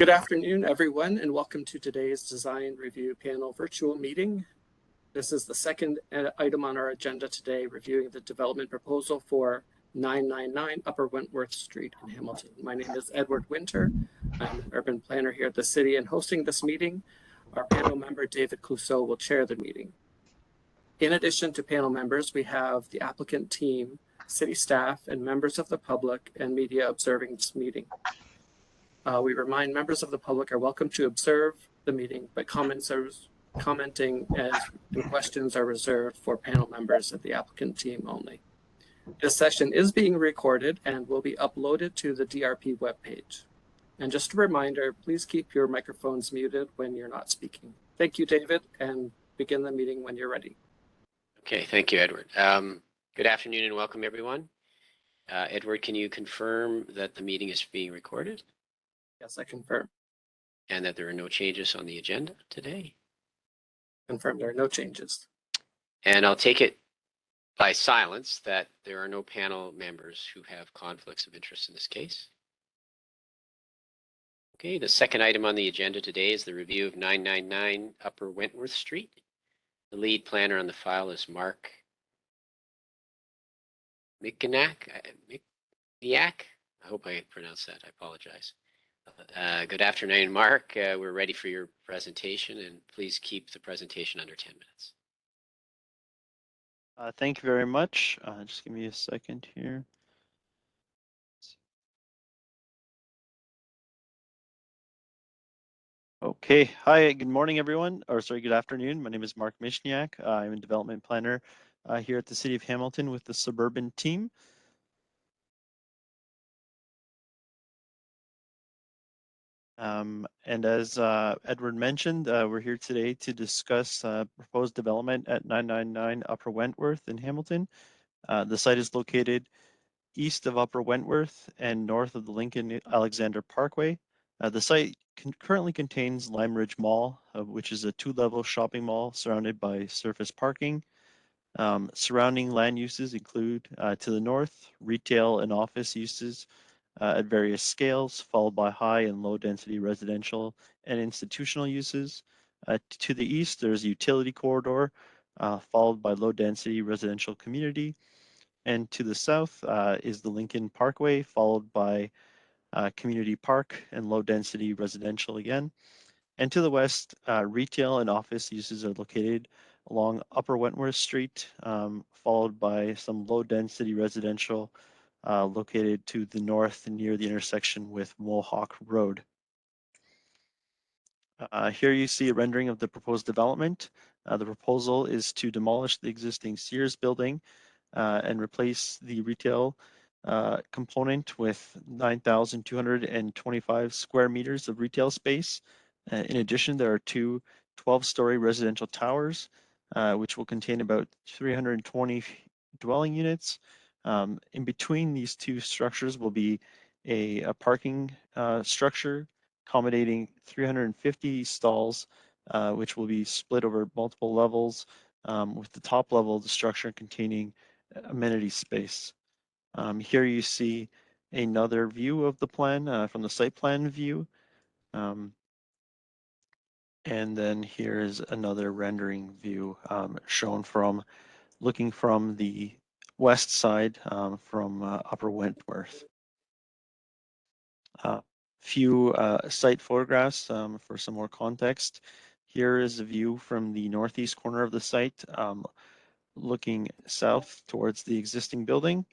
Good afternoon, everyone, and welcome to today's Design Review Panel virtual meeting. This is the second item on our agenda today, reviewing the development proposal for 999 Upper Wentworth Street in Hamilton. My name is Edward Winter. I'm an urban planner here at the city, and hosting this meeting, our panel member, David Clouseau, will chair the meeting. In addition to panel members, we have the applicant team, city staff, and members of the public and media observing this meeting. We remind members of the public are welcome to observe the meeting, but commenting and questions are reserved for panel members of the applicant team only. This session is being recorded and will be uploaded to the DRP webpage. And just a reminder, please keep your microphones muted when you're not speaking. Thank you, David, and begin the meeting when you're ready. Okay, thank you, Edward. Good afternoon and welcome, everyone. Edward, can you confirm that the meeting is being recorded? Yes, I confirm. And that there are no changes on the agenda today? Confirm there are no changes. And I'll take it by silence that there are no panel members who have conflicts of interest in this case. Okay, the second item on the agenda today is the review of 999 Upper Wentworth Street. The lead planner on the file is Mark Mikinak. I hope I pronounced that. I apologize. Good afternoon, Mark. We're ready for your presentation, and please keep the presentation under 10 minutes. Thank you very much. Just give me a second here. Okay, hi, good morning, everyone. Or sorry, good afternoon. My name is Mark Michniak. I'm a development planner here at the City of Hamilton with the Suburban team. And as Edward mentioned, we're here today to discuss proposed development at 999 Upper Wentworth in Hamilton. The site is located east of Upper Wentworth and north of the Lincoln Alexander Parkway. The site currently contains Lime Ridge Mall, which is a two-level shopping mall surrounded by surface parking. Surrounding land uses include to the north, retail and office uses at various scales, followed by high and low density residential and institutional uses. To the east, there's a utility corridor, followed by low density residential community. And to the south is the Lincoln Parkway, followed by community park and low density residential again. And to the west, retail and office uses are located along Upper Wentworth Street, followed by some low density residential located to the north near the intersection with Mohawk Road. Here you see a rendering of the proposed development. The proposal is to demolish the existing Sears building and replace the retail component with 9,225 square meters of retail space. In addition, there are two 12-story residential towers, which will contain about 320 dwelling units. In between these two structures will be a parking structure accommodating 350 stalls, which will be split over multiple levels, with the top level of the structure containing amenity space. Here you see another view of the plan from the site plan view. And then here is another rendering view shown from looking from the west side from Upper Wentworth. Few site photographs for some more context. Here is a view from the northeast corner of the site, looking south towards the existing building.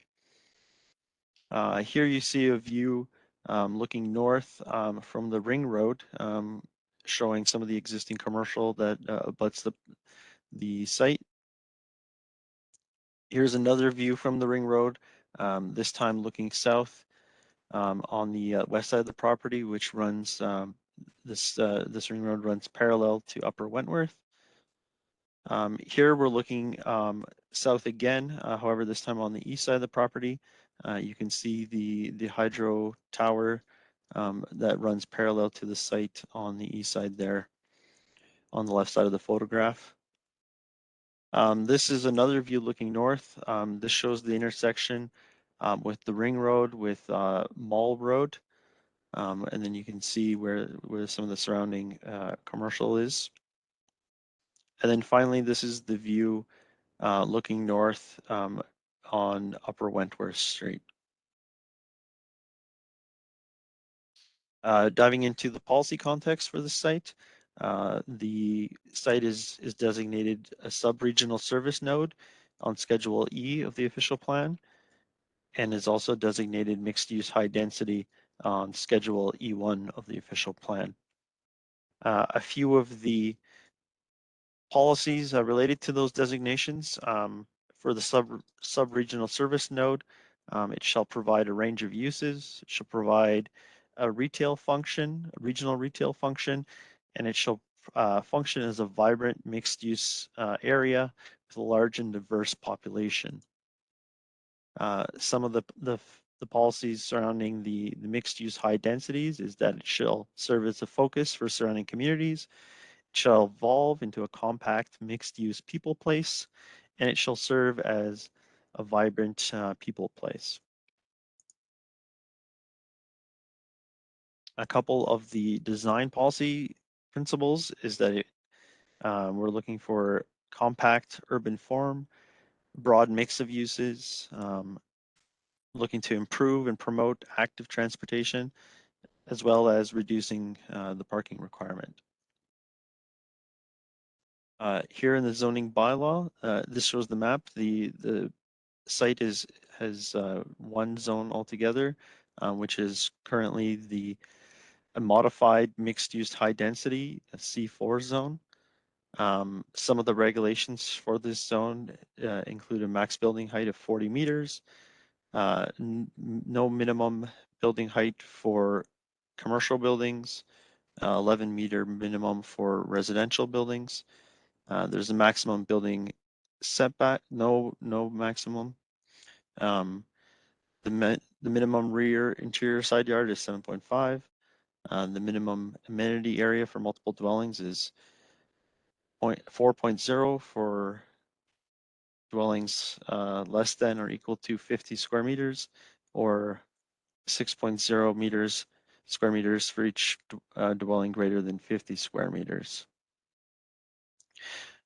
Here you see a view looking north from the ring road, showing some of the existing commercial that abuts the site. Here's another view from the ring road, this time looking south on the west side of the property, which runs, this ring road runs parallel to Upper Wentworth. Here we're looking south again, however, this time on the east side of the property. You can see the hydro tower that runs parallel to the site on the east side there on the left side of the photograph. This is another view looking north. This shows the intersection with the ring road with Mall Road. And then you can see where some of the surrounding commercial is. And then finally, this is the view looking north on Upper Wentworth Street. Diving into the policy context for the site is designated a sub-regional service node on Schedule E of the official plan, and is also designated mixed-use high density on Schedule E1 of the official plan. A few of the policies related to those designations for the sub-regional service node, it shall provide a range of uses. It shall provide a retail function, a regional retail function, and it shall function as a vibrant mixed-use area with a large and diverse population. Some of the policies surrounding the mixed-use high densities is that it shall serve as a focus for surrounding communities. It shall evolve into a compact mixed-use people place, and it shall serve as a vibrant people place. A couple of the design policy principles is that we're looking for compact urban form, broad mix of uses, looking to improve and promote active transportation, as well as reducing the parking requirement. Here in the zoning bylaw, this shows the map. The site has one zone altogether, which is currently a modified mixed-use high-density C4 zone. Some of the regulations for this zone include a max building height of 40 meters, no minimum building height for commercial buildings, 11-meter minimum for residential buildings. There's a maximum building setback, no maximum. The minimum rear interior side yard is 7.5. The minimum amenity area for multiple dwellings is 4.0 for dwellings less than or equal to 50 square meters, or 6.0 square meters for each dwelling greater than 50 square meters.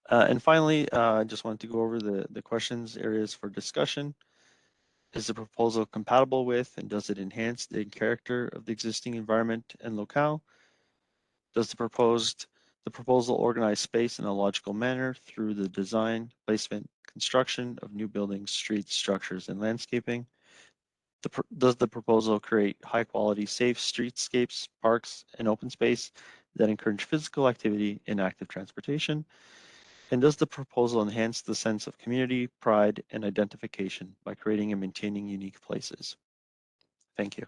And finally, I just wanted to go over the questions areas for discussion. Is the proposal compatible with and does it enhance the character of the existing environment and locale? Does the proposal organize space in a logical manner through the design, placement, construction of new buildings, streets, structures, and landscaping? Does the proposal create high quality, safe streetscapes, parks, and open space that encourage physical activity and active transportation? And does the proposal enhance the sense of community, pride, and identification by creating and maintaining unique places? Thank you.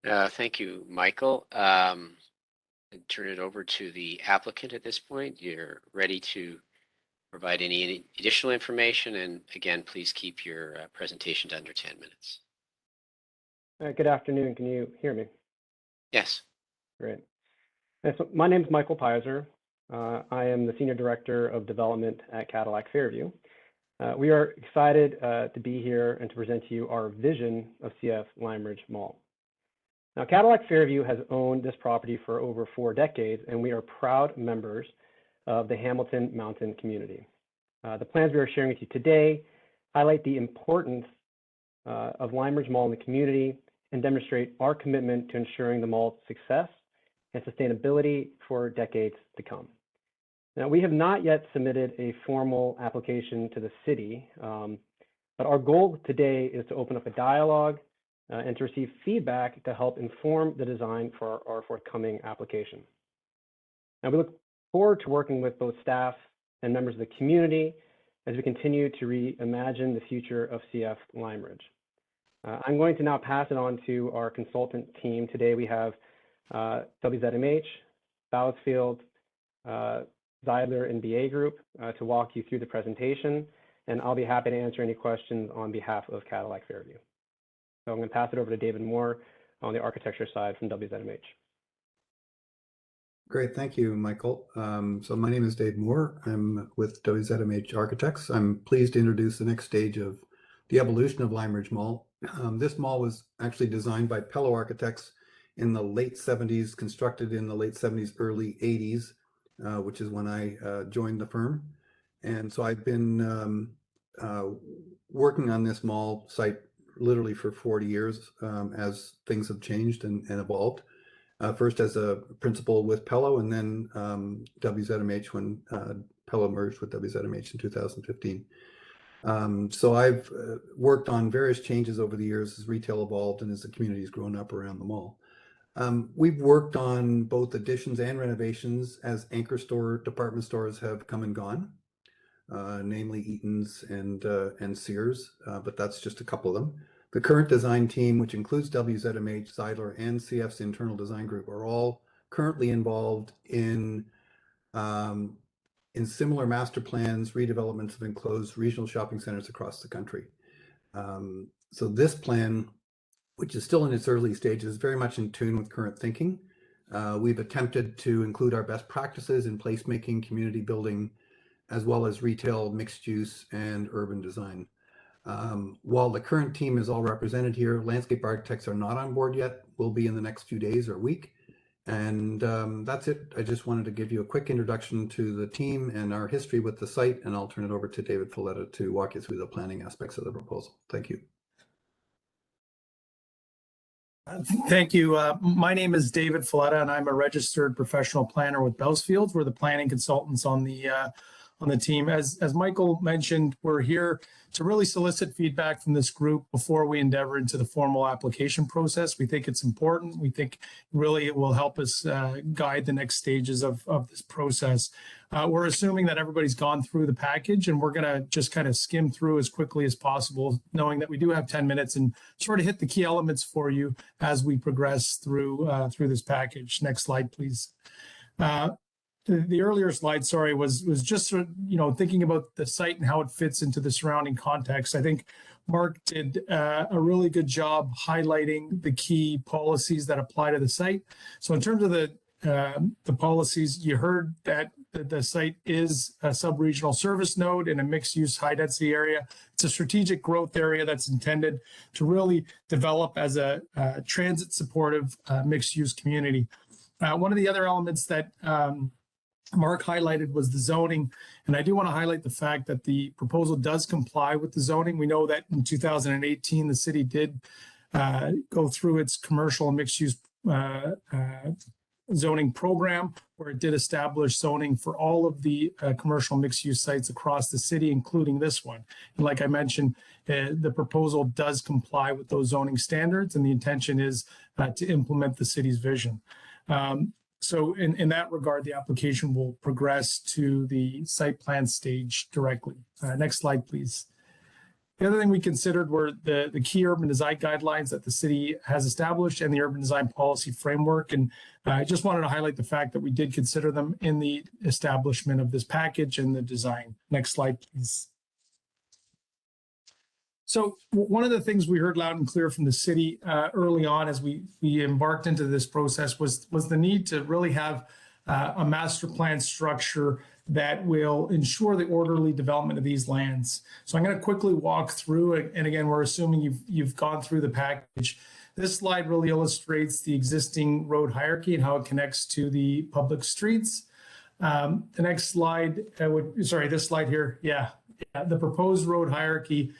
Thank you, Michael. Turn it over to the applicant at this point. You're ready to provide any additional information, and again, please keep your presentation to under 10 minutes. Good afternoon. Can you hear me? Yes. Great. So my name is Michael Pizer. I am the Senior Director of Development at Cadillac Fairview. We are excited to be here and to present to you our vision of CF Lime Ridge Mall. Now, Cadillac Fairview has owned this property for over 4 decades, and we are proud members of the Hamilton Mountain community. The plans we are sharing with you today highlight the importance of Lime Ridge Mall in the community and demonstrate our commitment to ensuring the mall's success and sustainability for decades to come. Now, we have not yet submitted a formal application to the city, but our goal today is to open up a dialogue and to receive feedback to help inform the design for our forthcoming application. Now, we look forward to working with both staff and members of the community as we continue to reimagine the future of CF Lime Ridge. I'm going to now pass it on to our consultant team. Today we have WZMH, Bousfield, Zeidler, and BA Group to walk you through the presentation, and I'll be happy to answer any questions on behalf of Cadillac Fairview. So I'm going to pass it over to David Moore on the architecture side from WZMH. Great, thank you, Michael. So my name is Dave Moore. I'm with WZMH Architects. I'm pleased to introduce the next stage of the evolution of Lime Ridge Mall, This mall was actually designed by Pello Architects in the late 70s, constructed in the late 70s, early 80s, which is when I joined the firm. And so I've been working on this mall site literally for 40 years as things have changed and evolved. First as a principal with Pello, and then WZMH when Pello merged with WZMH in 2015. So I've worked on various changes over the years as retail evolved and as the community's grown up around the mall. We've worked on both additions and renovations as anchor store department stores have come and gone, namely Eaton's and Sears, but that's just a couple of them. The current design team, which includes WZMH, Zeidler, and CF's internal design group, are all currently involved in similar master plans, redevelopments of enclosed regional shopping centers across the country. So this plan, which is still in its early stages, is very much in tune with current thinking. We've attempted to include our best practices in placemaking, community building, as well as retail, mixed use, and urban design. While the current team is all represented here, landscape architects are not on board yet. Will be in the next few days or week. And that's it. I just wanted to give you a quick introduction to the team and our history with the site, and I'll turn it over to David Folletta to walk you through the planning aspects of the proposal. Thank you. Thank you. My name is David Folletta, and I'm a registered professional planner with Bellsfields. We're the planning consultants on the team. As Michael mentioned, we're here to really solicit feedback from this group before we endeavor into the formal application process. We think it's important. We think really it will help us guide the next stages of this process. We're assuming that everybody's gone through the package, and we're going to just kind of skim through as quickly as possible, knowing that we do have 10 minutes and sort of hit the key elements for you as we progress through this package. Next slide, please. The earlier slide, sorry, was just thinking about the site and how it fits into the surrounding context. I think Mark did a really good job highlighting the key policies that apply to the site. So in terms of the policies, you heard that the site is a sub-regional service node in a mixed-use, high-density area. It's a strategic growth area that's intended to really develop as a transit-supportive mixed-use community. One of the other elements that Mark highlighted was the zoning, and I do want to highlight the fact that the proposal does comply with the zoning. We know that in 2018, the city did go through its commercial and mixed-use zoning program, where it did establish zoning for all of the commercial mixed-use sites across the city, including this one. And like I mentioned, the proposal does comply with those zoning standards, and the intention is to implement the city's vision. So in that regard, the application will progress to the site plan stage directly. Next slide, please. The other thing we considered were the key urban design guidelines that the city has established and the urban design policy framework. And I just wanted to highlight the fact that we did consider them in the establishment of this package and the design. Next slide, please. So one of the things we heard loud and clear from the city early on as we embarked into this process was the need to really have a master plan structure that will ensure the orderly development of these lands. So I'm going to quickly walk through it. And again, we're assuming you've gone through the package. This slide really illustrates the existing road hierarchy and how it connects to the public streets. The next slide, this slide here, the proposed road hierarchy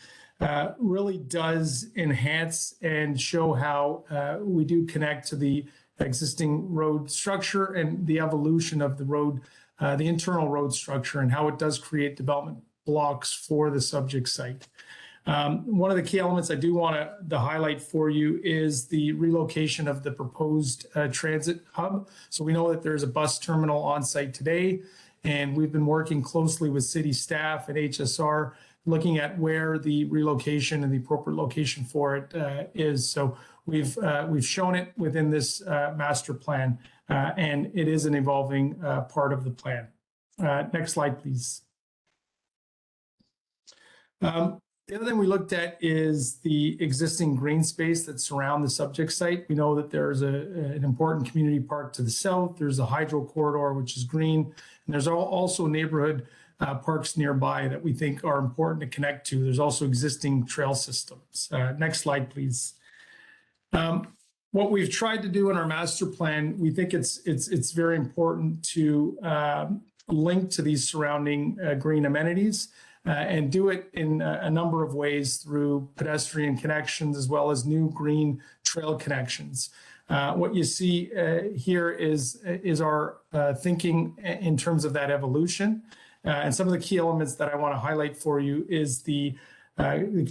really does enhance and show how we do connect to the existing road structure and the evolution of the road, the internal road structure, and how it does create development blocks for the subject site. One of the key elements I do want to highlight for you is the relocation of the proposed transit hub. So we know that there's a bus terminal on site today, and we've been working closely with city staff and HSR looking at where the relocation and the appropriate location for it is. So we've shown it within this master plan, and it is an evolving part of the plan. Next slide, please. The other thing we looked at is the existing green space that surround the subject site. We know that there's an important community park to the south. There's a hydro corridor, which is green, and there's also neighborhood parks nearby that we think are important to connect to. There's also existing trail systems. Next slide, please. What we've tried to do in our master plan, we think it's very important to link to these surrounding green amenities and do it in a number of ways through pedestrian connections as well as new green trail connections. What you see here is our thinking in terms of that evolution. And some of the key elements that I want to highlight for you is the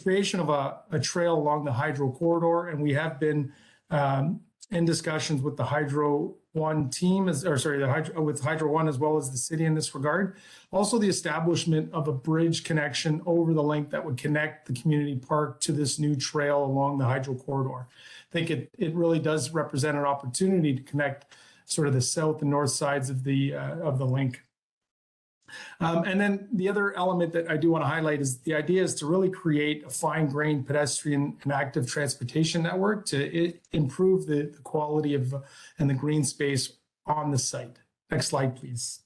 creation of a trail along the hydro corridor. And we have been in discussions with the Hydro One team, with Hydro One as well as the city in this regard. Also, the establishment of a bridge connection over the link that would connect the community park to this new trail along the hydro corridor. I think it really does represent an opportunity to connect sort of the south and north sides of the link. And then the other element that I do want to highlight is the idea is to really create a fine-grained pedestrian and active transportation network to improve the quality of and the green space on the site. Next slide, please.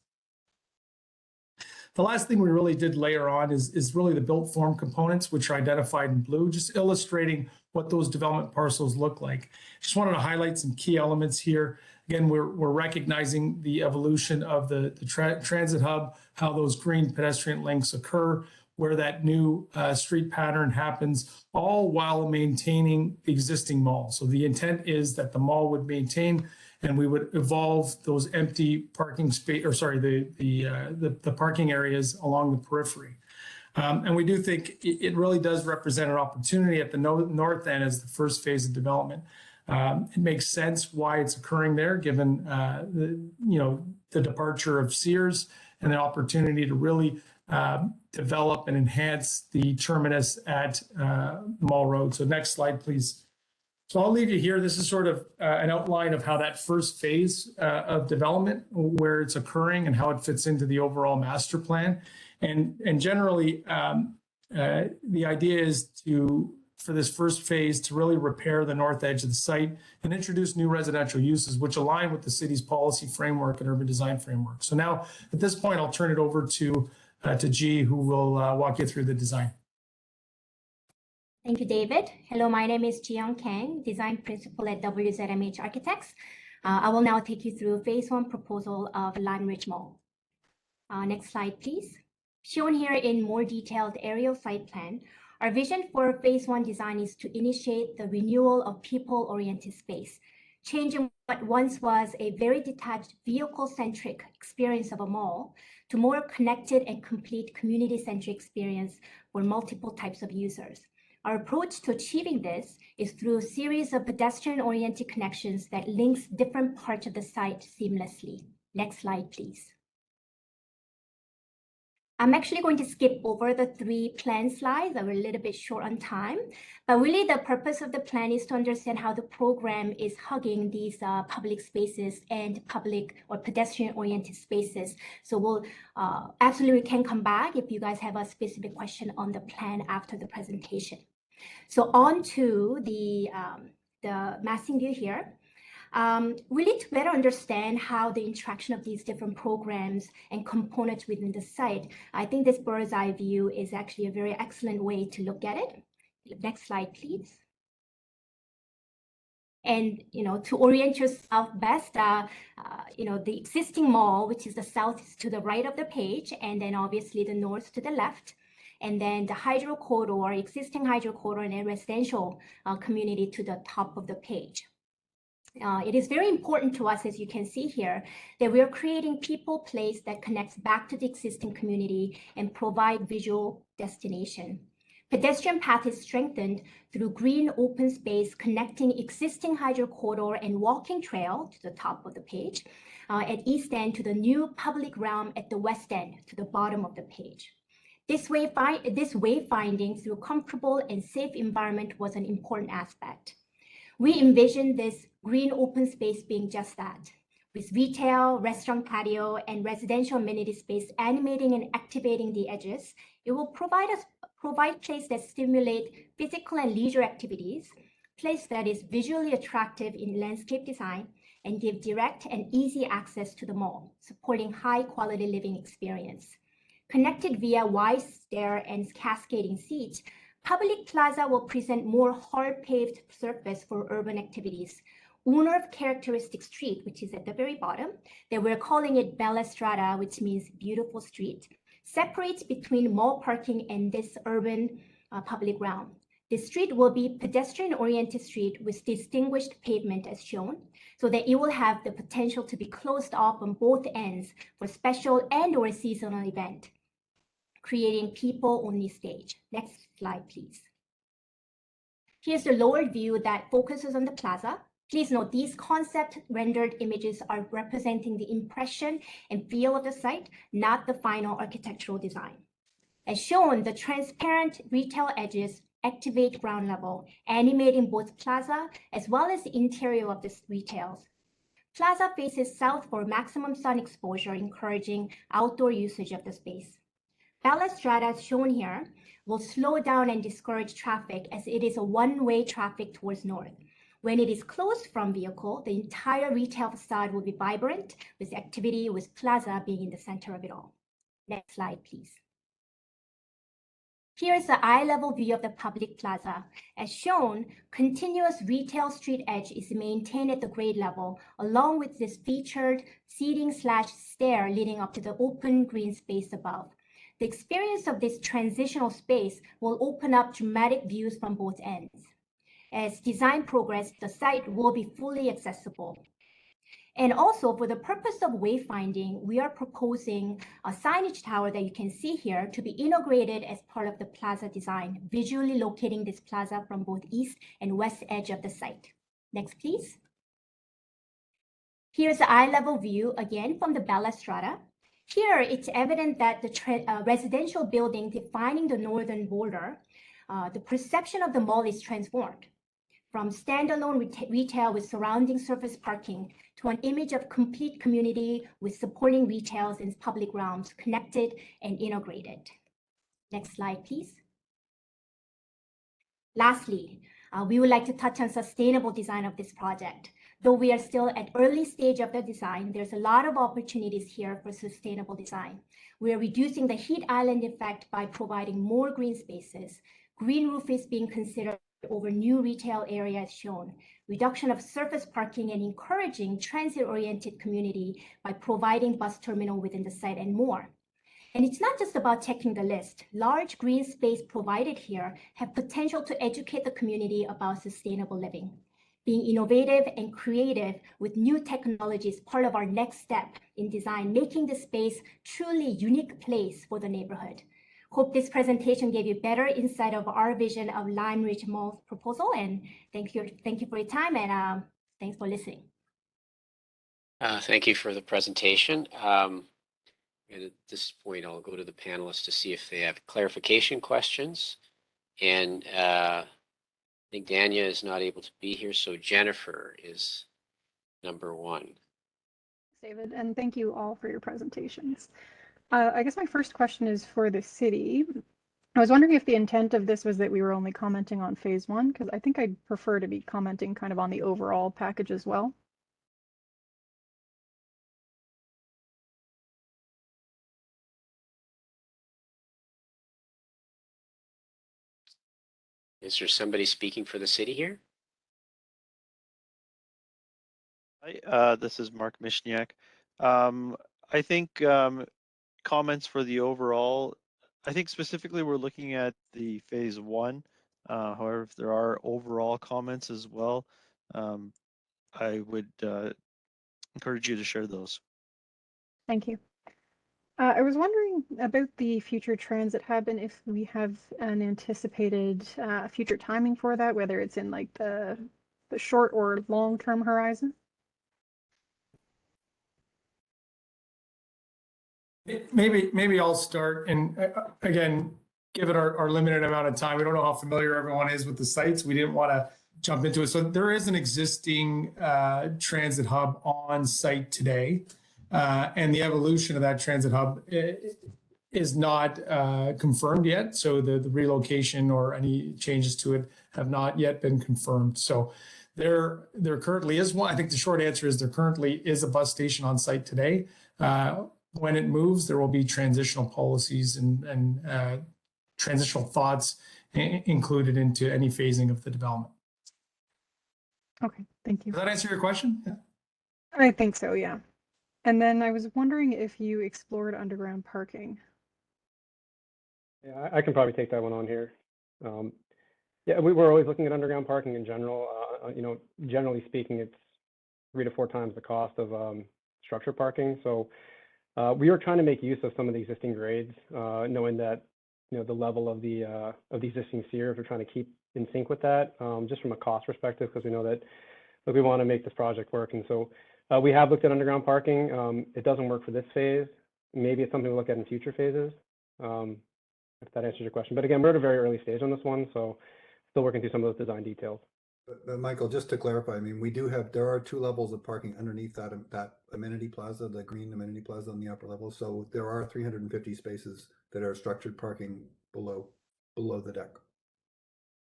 The last thing we really did layer on is really the built form components, which are identified in blue, just illustrating what those development parcels look like. Just wanted to highlight some key elements here. Again, we're recognizing the evolution of the transit hub, how those green pedestrian links occur, where that new street pattern happens, all while maintaining the existing mall. So the intent is that the mall would maintain and we would evolve those empty parking space, or sorry, the parking areas along the periphery. And we do think it really does represent an opportunity at the north end as the first phase of development. It makes sense why it's occurring there, given the departure of Sears and the opportunity to really develop and enhance the terminus at Mall Road. So next slide, please. So I'll leave you here. This is sort of an outline of how that first phase of development, where it's occurring and how it fits into the overall master plan. And generally, the idea is for this first phase to really repair the north edge of the site and introduce new residential uses, which align with the city's policy framework and urban design framework. So now at this point, I'll turn it over to G, who will walk you through the design. Thank you, David. Hello, my name is Jiyoung Kang, Design Principal at WZMH Architects. I will now take you through Phase 1 proposal of Lime Ridge Mall. Next slide, please. Shown here in more detailed aerial site plan, our vision for Phase 1 design is to initiate the renewal of people-oriented space, changing what once was a very detached vehicle-centric experience of a mall to more connected and complete community-centric experience for multiple types of users. Our approach to achieving this is through a series of pedestrian-oriented connections that links different parts of the site seamlessly. Next slide, please. I'm actually going to skip over the 3 plan slides that were a little bit short on time, but really the purpose of the plan is to understand how the program is hugging these public spaces and public or pedestrian-oriented spaces. So we'll absolutely can come back if you guys have a specific question on the plan after the presentation. So on to the massing view here. Really to better understand how the interaction of these different programs and components within the site, I think this bird's eye view is actually a very excellent way to look at it. Next slide, please. And, to orient yourself best, the existing mall, which is the south is to the right of the page, and then obviously the north to the left. And then the hydro corridor, existing hydro corridor and a residential community to the top of the page. It is very important to us, as you can see here, that we are creating people place that connects back to the existing community and provide visual destination. Pedestrian path is strengthened through green open space connecting existing hydro corridor and walking trail to the top of the page, at east end to the new public realm at the west end to the bottom of the page. This wayfinding through comfortable and safe environment was an important aspect. We envision this green open space being just that, with retail, restaurant patio, and residential amenity space animating and activating the edges. It will provide place that stimulate physical and leisure activities, place that is visually attractive in landscape design, and give direct and easy access to the mall, supporting high quality living experience. Connected via wide stair and cascading seats, public plaza will present more hard-paved surface for urban activities. Owner of characteristic street, which is at the very bottom, that we're calling it Bella Strada, which means beautiful street, separates between mall parking and this urban public realm. The street will be pedestrian-oriented street with distinguished pavement as shown, so that it will have the potential to be closed off on both ends for special and or seasonal event, creating people-only stage. Next slide, please. Here's the lower view that focuses on the plaza. Please note these concept rendered images are representing the impression and feel of the site, not the final architectural design. As shown, the transparent retail edges activate ground level, animating both plaza as well as the interior of the retails. Plaza faces south for maximum sun exposure, encouraging outdoor usage of the space. Bella Strada, as shown here, will slow down and discourage traffic as it is a one-way traffic towards north. When it is closed from vehicle, the entire retail facade will be vibrant with activity, with plaza being in the center of it all. Next slide, please. Here's the eye-level view of the public plaza. As shown, continuous retail street edge is maintained at the grade level, along with this featured seating/stair leading up to the open green space above. The experience of this transitional space will open up dramatic views from both ends. As design progresses, the site will be fully accessible. And also, for the purpose of wayfinding, we are proposing a signage tower that you can see here to be integrated as part of the plaza design, visually locating this plaza from both east and west edge of the site. Next, please. Here's the eye-level view, again, from the Bella Strada. Here, it's evident that the residential building defining the northern border, the perception of the mall is transformed from standalone retail with surrounding surface parking to an image of complete community with supporting retails and public realms connected and integrated. Next slide, please. Lastly, we would like to touch on sustainable design of this project. Though we are still at early stage of the design, there's a lot of opportunities here for sustainable design. We are reducing the heat island effect by providing more green spaces. Green roof is being considered over new retail areas shown, reduction of surface parking and encouraging transit-oriented community by providing bus terminal within the site and more. And it's not just about checking the list. Large green space provided here have potential to educate the community about sustainable living. Being innovative and creative with new technology is part of our next step in design, making the space truly unique place for the neighborhood. Hope this presentation gave you better insight of our vision of Lime Ridge Mall's proposal, and thank you for your time, and thanks for listening. Thank you for the presentation. And at this point, I'll go to the panelists to see if they have clarification questions. And I think Dania is not able to be here, so Jennifer is number one. David, and thank you all for your presentations. I guess my first question is for the city. I was wondering if the intent of this was that we were only commenting on phase one, because I think I'd prefer to be commenting kind of on the overall package as well. Is there somebody speaking for the city here? Hi, this is Mark Mishniak. I think comments for the overall, I think specifically we're looking at the phase one. However, if there are overall comments as well, I would encourage you to share those. Thank you. I was wondering about the future transit hub and if we have an anticipated future timing for that, whether it's in like the short or long-term horizon. Maybe I'll start. And again, given our limited amount of time, we don't know how familiar everyone is with the sites. We didn't want to jump into it. So there is an existing transit hub on site today. And the evolution of that transit hub is not confirmed yet. So the relocation or any changes to it have not yet been confirmed. So there currently is one. I think the short answer is there currently is a bus station on site today. when it moves, there will be transitional policies and transitional thoughts included into any phasing of the development. Okay, thank you. Does that answer your question? Yeah. I think so, yeah. And then I was wondering if you explored underground parking. Yeah, I can probably take that one on here. Yeah, we were always looking at underground parking in general. You know, generally speaking, it's 3 to 4 times the cost of structured parking. So we are trying to make use of some of the existing grades, knowing that, you know, the level of the existing sears, we're trying to keep in sync with that, just from a cost perspective, because we know that we want to make this project work. And so we have looked at underground parking. It doesn't work for this phase. Maybe it's something we'll look at in future phases, if that answers your question. But again, we're at a very early stage on this one, so still working through some of those design details. But Michael, just to clarify, I mean, there are 2 levels of parking underneath that amenity plaza, the green amenity plaza on the upper level. So there are 350 spaces that are structured parking below the deck.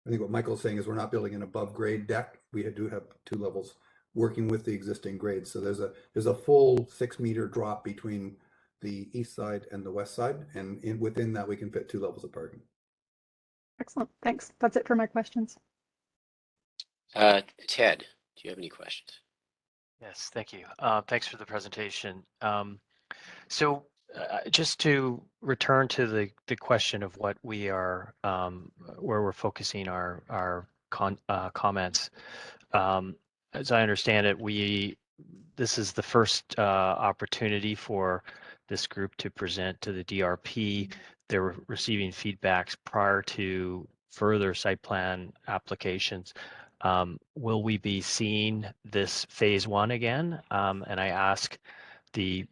I think what Michael's saying is we're not building an above grade deck. We do have 2 levels working with the existing grades. So there's a full 6-meter drop between the east side and the west side, and within that we can fit 2 levels of parking. Excellent, thanks. That's it for my questions. Ted, do you have any questions? Yes, thank you. Thanks for the presentation. So just to return to the question of what we are, where we're focusing our comments. As I understand it, this is the first opportunity for this group to present to the DRP. They're receiving feedbacks prior to further site plan applications. Will we be seeing this phase 1 again? And I ask the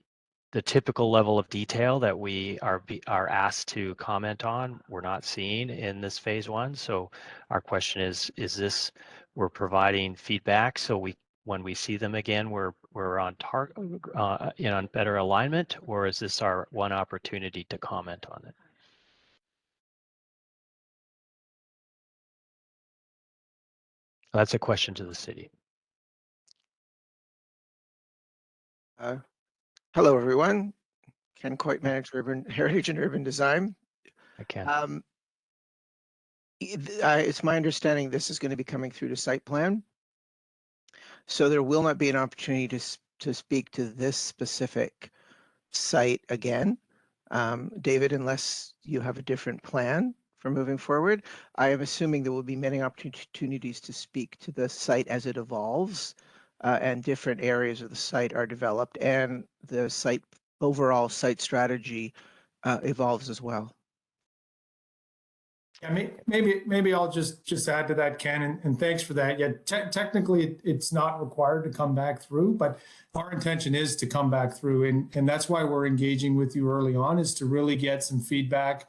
typical level of detail that we are asked to comment on, we're not seeing in this phase 1. So our question is this, we're providing feedback so when we see them again, we're on target, on better alignment, or is this our one opportunity to comment on it? That's a question to the city. Hello, everyone. Ken Coit, Manager Urban Heritage and Urban Design. I can. It's my understanding this is going to be coming through to site plan. So there will not be an opportunity to speak to this specific site again. David, unless you have a different plan for moving forward, I am assuming there will be many opportunities to speak to the site as it evolves and different areas of the site are developed and the site overall site strategy evolves as well. Yeah, maybe I'll just add to that, Ken, and thanks for that. Yeah, technically it's not required to come back through, but our intention is to come back through, and that's why we're engaging with you early on, is to really get some feedback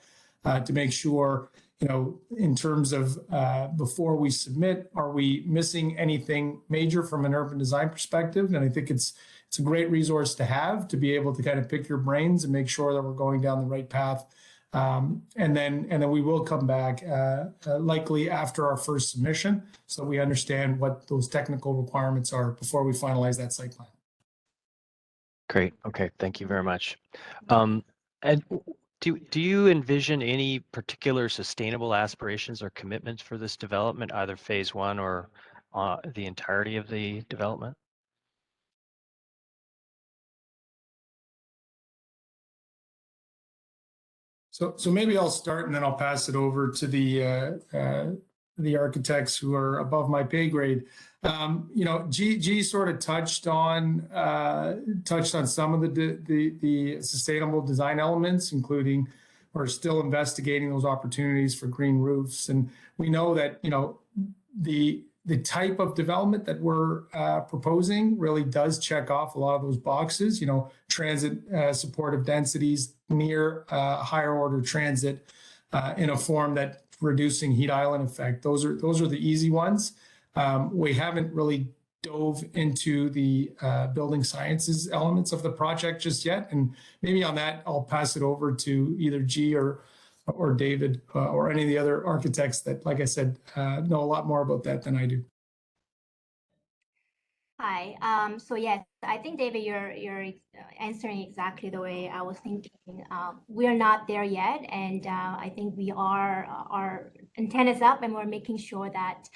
to make sure, you know, in terms of before we submit, are we missing anything major from an urban design perspective? And I think it's a great resource to have, to be able to kind of pick your brains and make sure that we're going down the right path. And then we will come back likely after our first submission, so we understand what those technical requirements are before we finalize that site plan. Great. Okay. Thank you very much. And do you envision any particular sustainable aspirations or commitments for this development, either phase 1 or the entirety of the development? So maybe I'll start and then I'll pass it over to the architects who are above my pay grade. You know, G sort of touched on some of the sustainable design elements, including we're still investigating those opportunities for green roofs, and we know that, you know, the type of development that we're proposing really does check off a lot of those boxes. You know, transit supportive densities, near higher order transit in a form that reducing heat island effect. Those are the easy ones. We haven't really dove into the building sciences elements of the project just yet, and maybe on that I'll pass it over to either G or David or any of the other architects that, like I said, know a lot more about that than I do. Hi. So yes, I think David, you're answering exactly the way I was thinking. We are not there yet, and I think we are our antennas up, and we're making sure that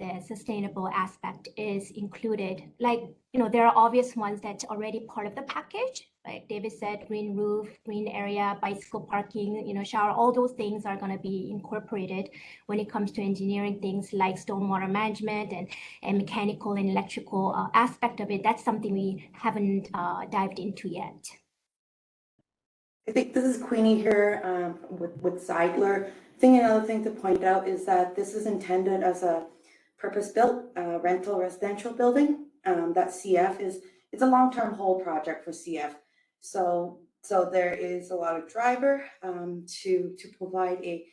the sustainable aspect is included. Like, you know, there are obvious ones that's already part of the package. Like David said, green roof, green area, bicycle parking, you know, shower, all those things are going to be incorporated when it comes to engineering things like stormwater management and mechanical and electrical aspect of it. That's something we haven't dived into yet. I think this is Queenie here with Zeidler. I think another thing to point out is that this is intended as a purpose-built rental residential building. That CF it's a long-term hold project for CF. So there is a lot of driver to provide a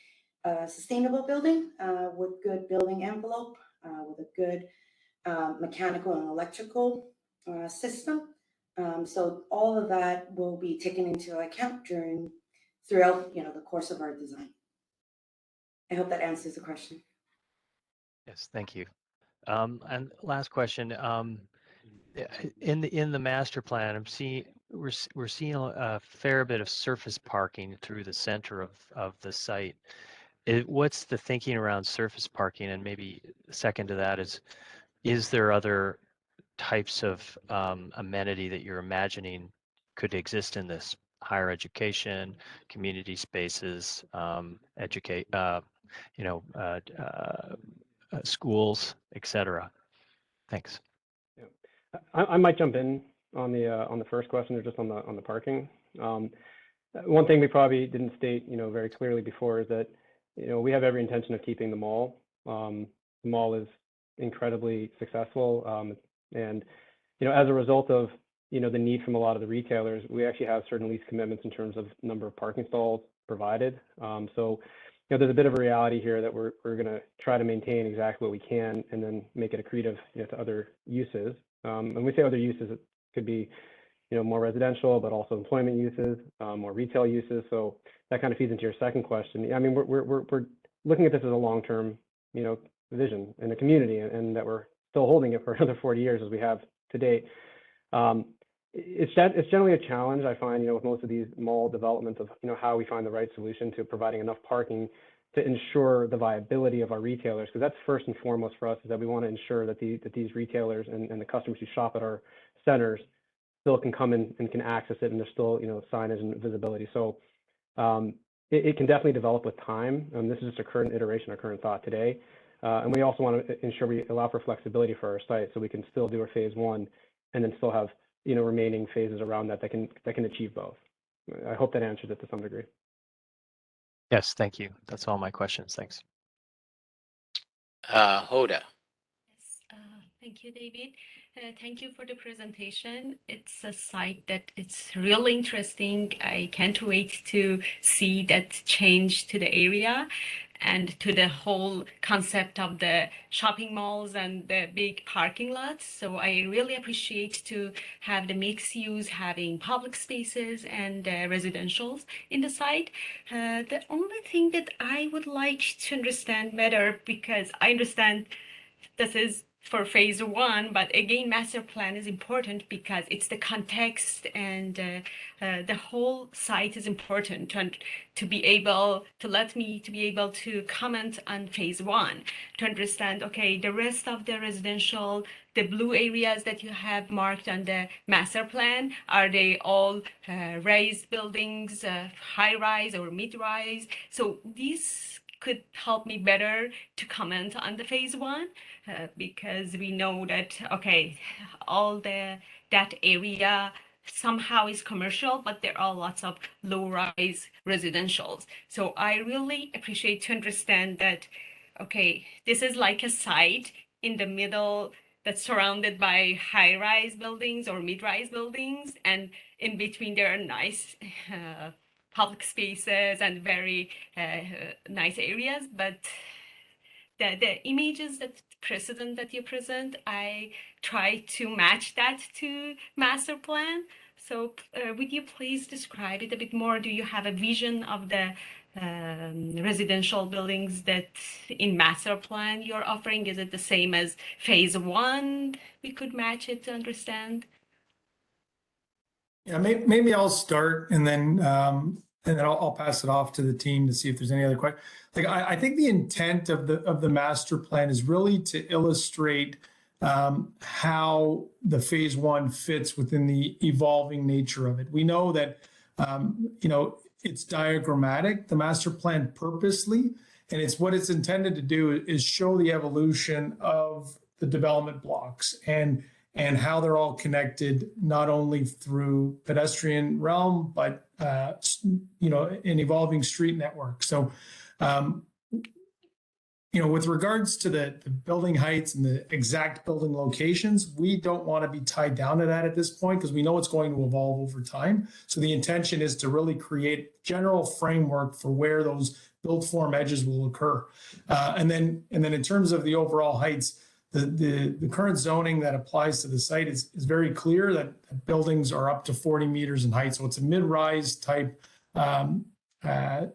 sustainable building with good building envelope, with a good mechanical and electrical system. So all of that will be taken into account throughout the course of our design. I hope that answers the question. Yes, thank you. And last question. In the master plan, we're seeing a fair bit of surface parking through the center of the site. What's the thinking around surface parking? And maybe second to that is there other types of amenity that you're imagining could exist in this? Higher education, community spaces, schools, etc. Thanks. Yeah. I might jump in on the first question, or just on the parking. One thing we probably didn't state, very clearly before is that, we have every intention of keeping the mall. The mall is incredibly successful, and as a result of the need from a lot of the retailers, we actually have certain lease commitments in terms of number of parking stalls provided. So there's a bit of a reality here that we're going to try to maintain exactly what we can, and then make it accretive to other uses. And we say other uses, it could be more residential, but also employment uses, more retail uses. So that kind of feeds into your second question. I mean, we're looking at this as a long-term vision in the community, and that we're still holding it for another 40 years as we have to date. It's generally a challenge, I find, with most of these mall developments, of how we find the right solution to providing enough parking to ensure the viability of our retailers, because that's first and foremost for us, is that we want to ensure that these retailers and the customers who shop at our centers still can come in and can access it, and there's still signage and visibility. So it can definitely develop with time. This is just a current iteration, our current thought today. And we also want to ensure we allow for flexibility for our site, so we can still do our phase one and then still have remaining phases around that can achieve both. I hope that answers it to some degree. Yes, thank you. That's all my questions. Thanks. Hoda. Thank you, David. Thank you for the presentation. It's a site that it's really interesting. I can't wait to see that change to the area and to the whole concept of the shopping malls and the big parking lots. So I really appreciate to have the mixed use, having public spaces and residentials in the site. The only thing that I would like to understand better, because I understand this is for phase one, but again, master plan is important because it's the context, and the whole site is important, and to be able to comment on phase one, to understand, okay, the rest of the residential, the blue areas that you have marked on the master plan, are they all raised buildings, high rise or mid rise? So these could help me better to comment on the phase one, because we know that, okay, all that area somehow is commercial, but there are lots of low-rise residentials. So I really appreciate to understand that, okay, this is like a site in the middle that's surrounded by high-rise buildings or mid-rise buildings, and in between there are nice public spaces and very nice areas. But the images that you present, I try to match that to master plan. So would you please describe it a bit more? Do you have a vision of the residential buildings that in master plan you're offering? Is it the same as phase one? We could match it to understand. Yeah, maybe I'll start and then I'll pass it off to the team to see if there's any other questions. Like I think the intent of the master plan is really to illustrate how the phase one fits within the evolving nature of it. We know that it's diagrammatic, the master plan purposely, and it's what it's intended to do is show the evolution of the development blocks and how they're all connected, not only through pedestrian realm, but an evolving street network. So, with regards to the building heights and the exact building locations, we don't want to be tied down to that at this point because we know it's going to evolve over time. So the intention is to really create general framework for where those build form edges will occur. And then in terms of the overall heights, the current zoning that applies to the site is very clear that buildings are up to 40 meters in height. So it's a mid-rise type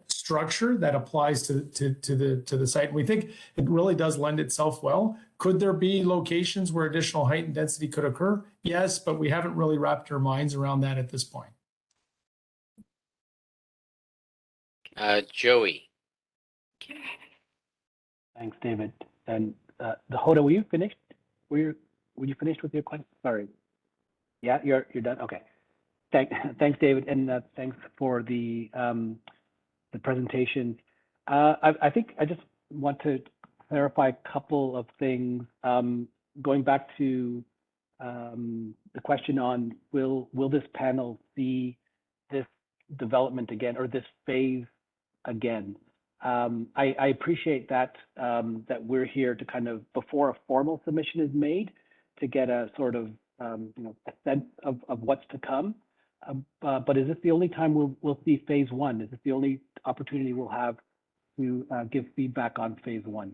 structure that applies to the site. And we think it really does lend itself well. Could there be locations where additional height and density could occur? Yes, but we haven't really wrapped our minds around that at this point. Joey. Thanks, David. And Hoda, were you finished? Were you finished with your question? Sorry. Yeah, you're done. Okay. Thanks, David, and thanks for the presentation. I think I just want to clarify a couple of things. Going back to the question on will this panel see this development again or this phase again? I appreciate that that we're here to kind of before a formal submission is made to get a sort of a sense of what's to come. But is this the only time we'll see phase one? Is this the only opportunity we'll have to give feedback on phase one?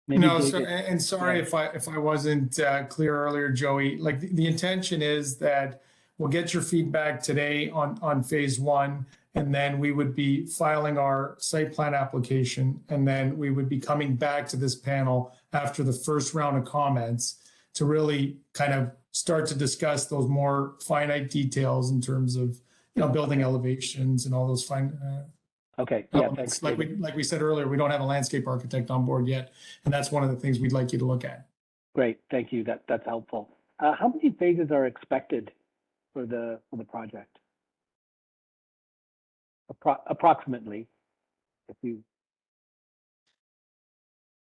Maybe no, David, and sorry if I wasn't clear earlier, Joey. Like the intention is that we'll get your feedback today on phase one, and then we would be filing our site plan application, and then we would be coming back to this panel after the first round of comments to really kind of start to discuss those more finite details in terms of building elevations and all those fine okay, yeah, elements. thanks. Like we said earlier, we don't have a landscape architect on board yet, and that's one of the things we'd like you to look at. Great, thank you. That's helpful. How many phases are expected for the project? Approximately, if you.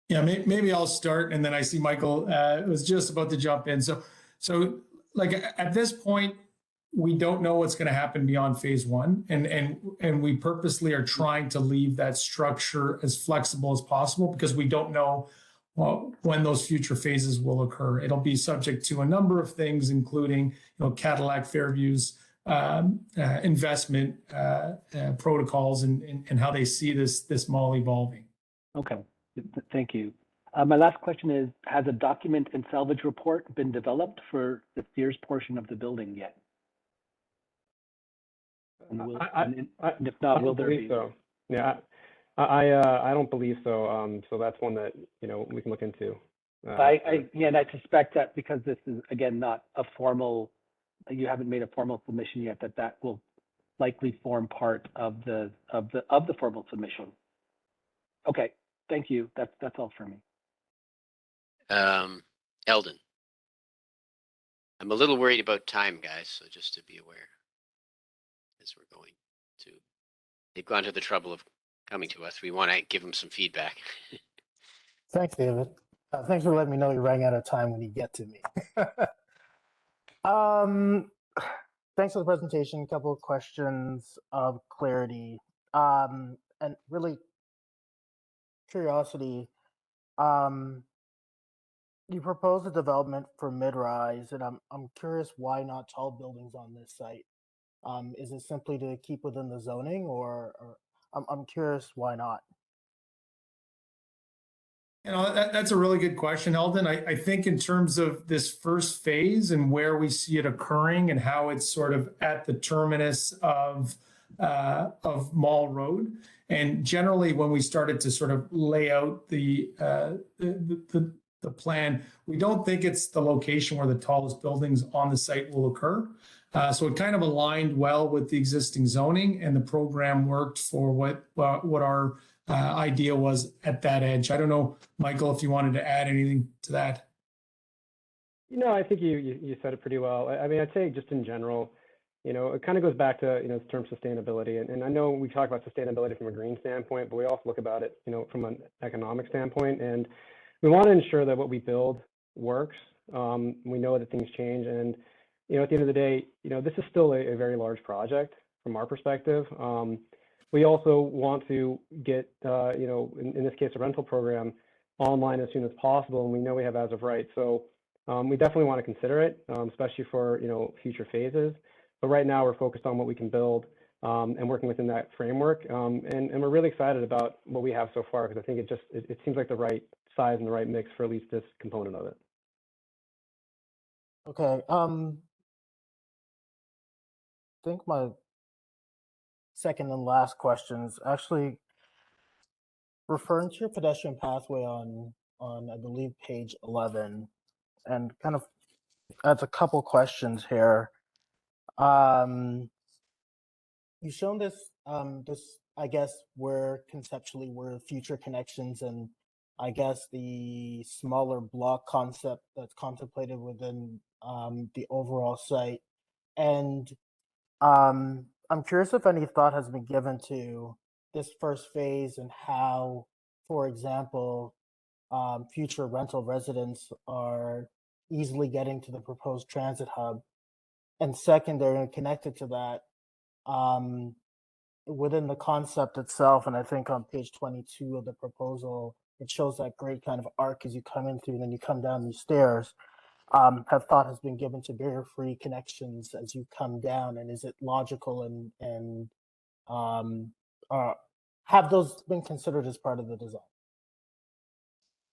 Yeah, maybe I'll start, and then I see Michael was just about to jump in. So like at this point, we don't know what's going to happen beyond phase one, and we purposely are trying to leave that structure as flexible as possible because we don't know when those future phases will occur. It'll be subject to a number of things, including Cadillac Fairview's investment protocols and how they see this mall evolving. Okay, thank you. My last question is, has a document and salvage report been developed for the Sears portion of the building yet? And if not, will there be? So. Yeah, I don't believe so. So that's one that we can look into. And I suspect that because this is again not a formal, you haven't made a formal submission yet, that will likely form part of the formal submission. Okay, thank you. That's all for me. Eldon. I'm a little worried about time, guys, so just to be aware as we're going to. They've gone to the trouble of coming to us. We want to give them some feedback. Thanks, David. Thanks for letting me know you rang out of time when you get to me. Thanks for the presentation. A couple of questions of clarity and really curiosity. You propose a development for mid-rise, and I'm curious why not tall buildings on this site. Is it simply to keep within the zoning, or I'm curious why not? That's a really good question, Eldon. I think in terms of this first phase and where we see it occurring and how it's sort of at the terminus of of Mall Road. And generally, when we started to sort of lay out the plan, we don't think it's the location where the tallest buildings on the site will occur. So it kind of aligned well with the existing zoning, and the program worked for what our idea was at that edge. I don't know, Michael, if you wanted to add anything to that. I think you said it pretty well. I mean, I'd say just in general, it kind of goes back to, the term sustainability. And I know we talk about sustainability from a green standpoint, but we also look about it, from an economic standpoint. And we want to ensure that what we build works. We know that things change. And, at the end of the day, this is still a very large project from our perspective. We also want to get, in this case, a rental program online as soon as possible. And we know we have as of right. So we definitely want to consider it, especially for, future phases. But right now we're focused on what we can build and working within that framework. And we're really excited about what we have so far, because I think it seems like the right size and the right mix for at least this component of it. Okay. I think my second and last questions actually referring to your pedestrian pathway on I believe page 11, and kind of adds a couple questions here. You've shown this I guess where future connections, and I guess the smaller block concept that's contemplated within the overall site. And I'm curious if any thought has been given to this first phase and how, for example, future rental residents are easily getting to the proposed transit hub. And secondary and connected to that, within the concept itself, and I think on page 22 of the proposal, it shows that great kind of arc as you come in through and then you come down these stairs. Have thought has been given to barrier-free connections as you come down, and is it logical and have those been considered as part of the design?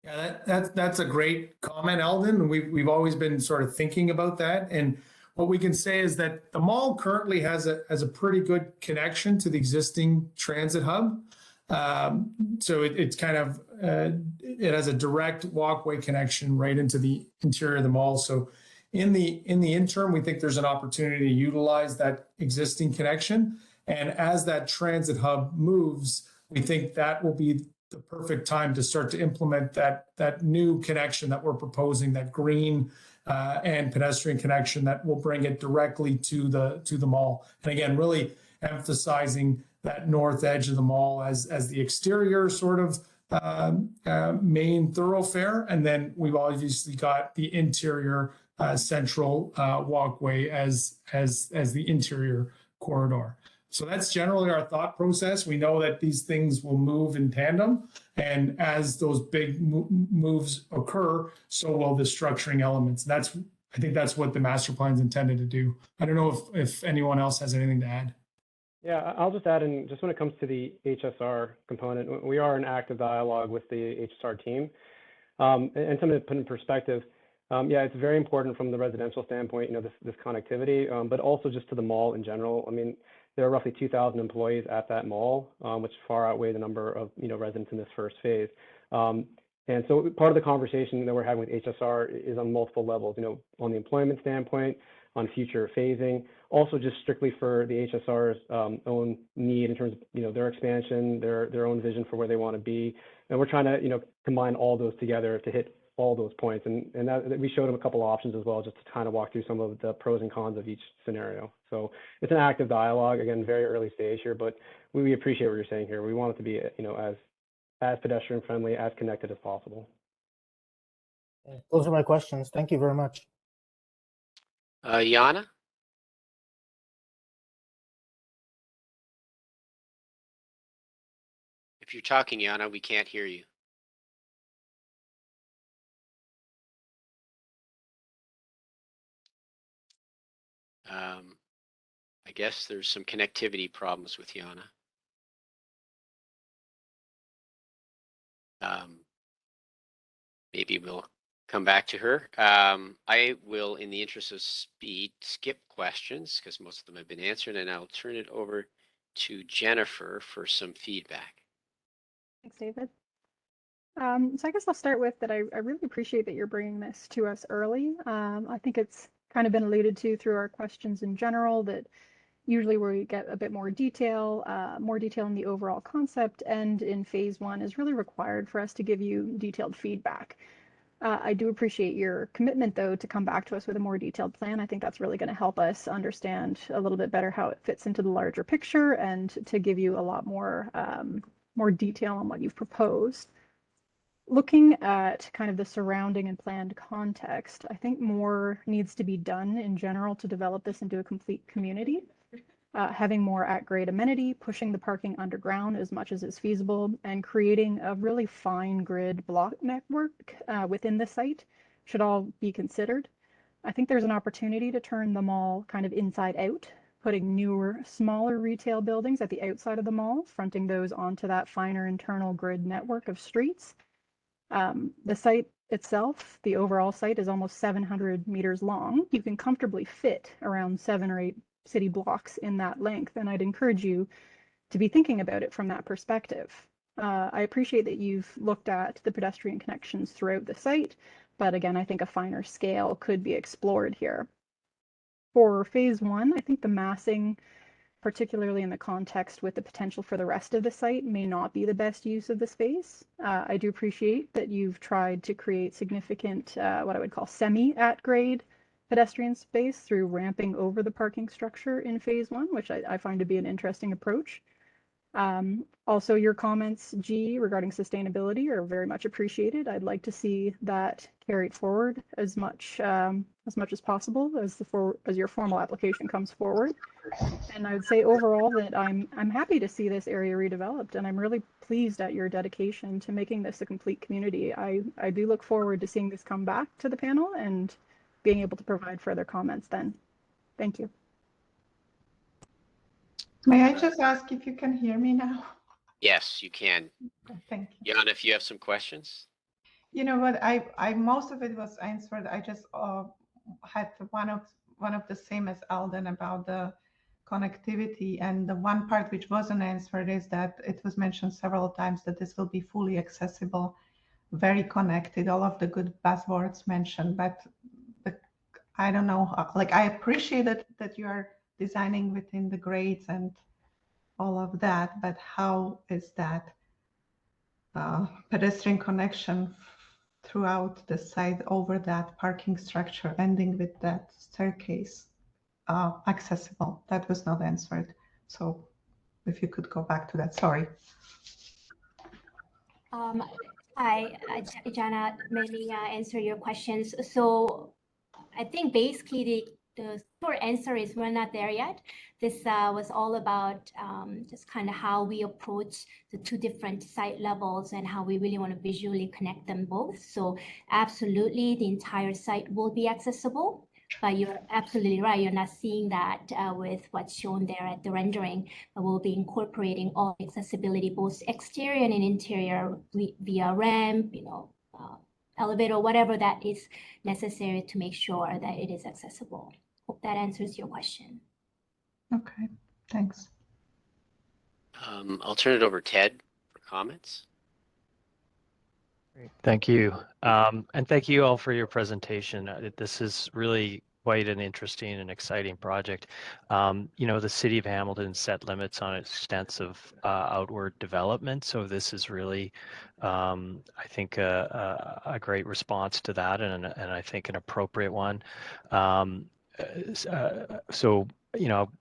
Yeah, that's a great comment, Eldon. We've always been sort of thinking about that, and what we can say is that the mall currently has a pretty good connection to the existing transit hub. So it's kind of it has a direct walkway connection right into the interior of the mall. So in the interim, we think there's an opportunity to utilize that existing connection. And as that transit hub moves, we think that will be the perfect time to start to implement that new connection that we're proposing, that green and pedestrian connection that will bring it directly to the mall. And again, really emphasizing that north edge of the mall as the exterior sort of main thoroughfare. And then we've obviously got the interior central walkway as the interior corridor. So that's generally our thought process. We know that these things will move in tandem, and as those big moves occur, so will the structuring elements. I think that's what the master plan is intended to do. I don't know if anyone else has anything to add. Yeah, I'll just add in, just when it comes to the HSR component, we are in active dialogue with the HSR team. And something to put in perspective, yeah, it's very important from the residential standpoint, this connectivity, but also just to the mall in general. I mean, there are roughly 2,000 employees at that mall, which far outweigh the number of residents in this first phase. And so part of the conversation that we're having with HSR is on multiple levels, on the employment standpoint, on future phasing, also just strictly for the HSR's own need in terms of their expansion, their own vision for where they want to be. And we're trying to combine all those together to hit all those points. And that, we showed them a couple of options as well, just to kind of walk through some of the pros and cons of each scenario. So it's an active dialogue, again, very early stage here, but we appreciate what you're saying here. We want it to be as pedestrian friendly, as connected as possible. Those are my questions. Thank you very much. Yana? If you're talking, Yana, we can't hear you. I guess there's some connectivity problems with Yana. Maybe we'll come back to her. I will, in the interest of speed, skip questions because most of them have been answered, and I'll turn it over to Jennifer for some feedback. Thanks, David. So I guess I'll start with that I really appreciate that you're bringing this to us early. I think it's kind of been alluded to through our questions in general that usually where we get a bit more detail in the overall concept and in phase one is really required for us to give you detailed feedback. I do appreciate your commitment, though, to come back to us with a more detailed plan. I think that's really going to help us understand a little bit better how it fits into the larger picture and to give you a lot more, more detail on what you've proposed. Looking at kind of the surrounding and planned context, I think more needs to be done in general to develop this into a complete community. Having more at-grade amenity, pushing the parking underground as much as is feasible, and creating a really fine grid block network within the site should all be considered. I think there's an opportunity to turn the mall kind of inside out, putting newer, smaller retail buildings at the outside of the mall, fronting those onto that finer internal grid network of streets. The site itself, the overall site, is almost 700 meters long. You can comfortably fit around 7 or 8 city blocks in that length, and I'd encourage you to be thinking about it from that perspective. I appreciate that you've looked at the pedestrian connections throughout the site, but again, I think a finer scale could be explored here. For phase one, I think the massing, particularly in the context with the potential for the rest of the site, may not be the best use of the space. I do appreciate that you've tried to create significant, what I would call semi-at-grade pedestrian space through ramping over the parking structure in phase one, which I find to be an interesting approach. Also, your comments, G, regarding sustainability are very much appreciated. I'd like to see that carried forward as much as possible as your formal application comes forward. And I would say overall that I'm happy to see this area redeveloped, and I'm really pleased at your dedication to making this a complete community. I do look forward to seeing this come back to the panel and being able to provide further comments then. Thank you. May I just ask if you can hear me now? Yes, you can. Okay, thank you. Jan, if you have some questions. You know what? I most of it was answered. I just had one of the same as Alden about the connectivity, and the one part which wasn't answered is that it was mentioned several times that this will be fully accessible, very connected, all of the good buzzwords mentioned, but I don't know, like I appreciate that you are designing within the grades and all of that, but how is that pedestrian connection throughout the site over that parking structure ending with that staircase accessible? That was not answered. So if you could go back to that, sorry. Hi, Jana, let me answer your questions. So I think basically the short answer is we're not there yet. This was all about just kind of how we approach the two different site levels and how we really want to visually connect them both. So absolutely, the entire site will be accessible. But you're absolutely right. You're not seeing that with what's shown there at the rendering. But we'll be incorporating all accessibility, both exterior and interior, via ramp, elevator, whatever that is necessary to make sure that it is accessible. Hope that answers your question. Okay, thanks. I'll turn it over to Ted for comments. Great. Thank you. And thank you all for your presentation. This is really quite an interesting and exciting project. The city of Hamilton set limits on extensive outward development. So this is really, I think, a great response to that, and I think an appropriate one. I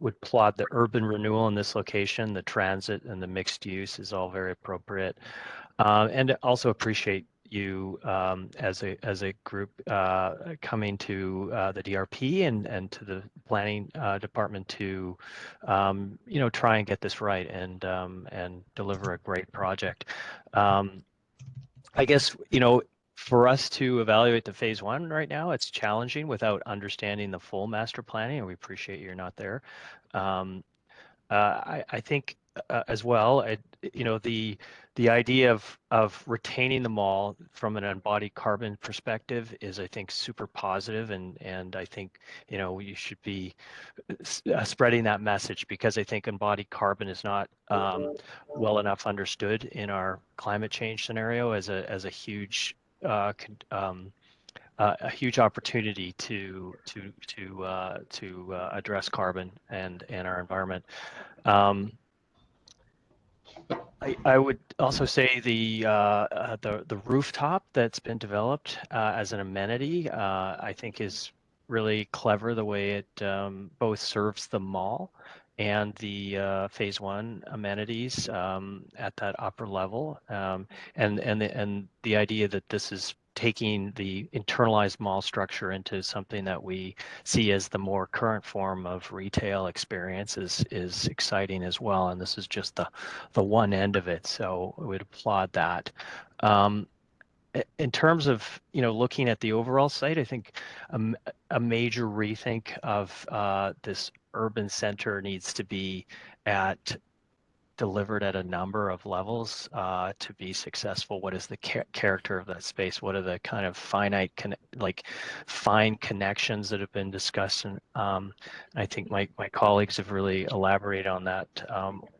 would plot the urban renewal in this location, the transit and the mixed use is all very appropriate. And also appreciate you as a group coming to the DRP and to the planning department to try and get this right and deliver a great project. I guess for us to evaluate the phase one right now, it's challenging without understanding the full master planning, and we appreciate you're not there. I think as well, you know, the idea of retaining the mall from an embodied carbon perspective is, I think, super positive, and I think, you know, you should be spreading that message, because I think embodied carbon is not well enough understood in our climate change scenario as a huge a huge opportunity to address carbon and our environment. I would also say the rooftop that's been developed as an amenity, I think is really clever, the way it both serves the mall and the phase one amenities at that upper level, and the idea that this is taking the internalized mall structure into something that we see as the more current form of retail experience is exciting as well. And this is just the one end of it, so I would applaud that. In terms of, you know, looking at the overall site, I think a major rethink of this urban center needs to be delivered at a number of levels to be successful. What is the character of that space? What are the kind of fine connections that have been discussed? And I think my colleagues have really elaborated on that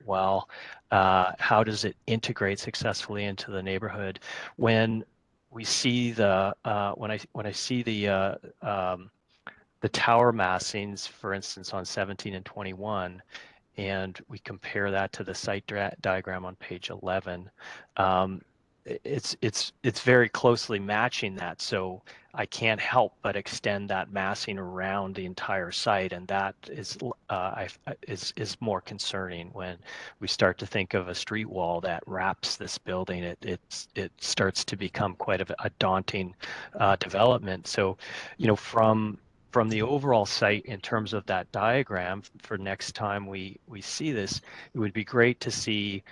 well. How does it integrate successfully into the neighborhood? When we see when I see the tower massings, for instance, on 17 and 21, and we compare that to the site diagram on page 11, it's very closely matching that. So I can't help but extend that massing around the entire site, and that is more concerning when we start to think of a street wall that wraps this building. It starts to become quite a daunting development. So, you know, from the overall site, in terms of that diagram, for next time we see this, it would be great to see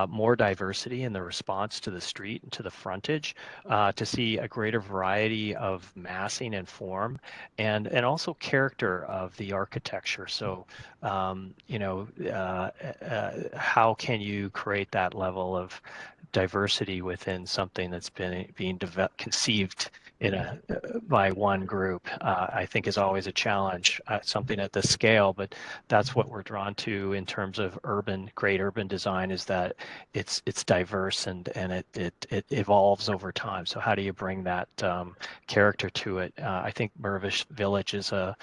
more diversity in the response to the street and to the frontage, to see a greater variety of massing and form, and also character of the architecture. So, you know, how can you create that level of diversity within something that's being conceived by one group? I think is always a challenge, something at this scale, but that's what we're drawn to in terms of great urban design, is that it's diverse and it evolves over time. So how do you bring that character to it? I think Mirvish Village is a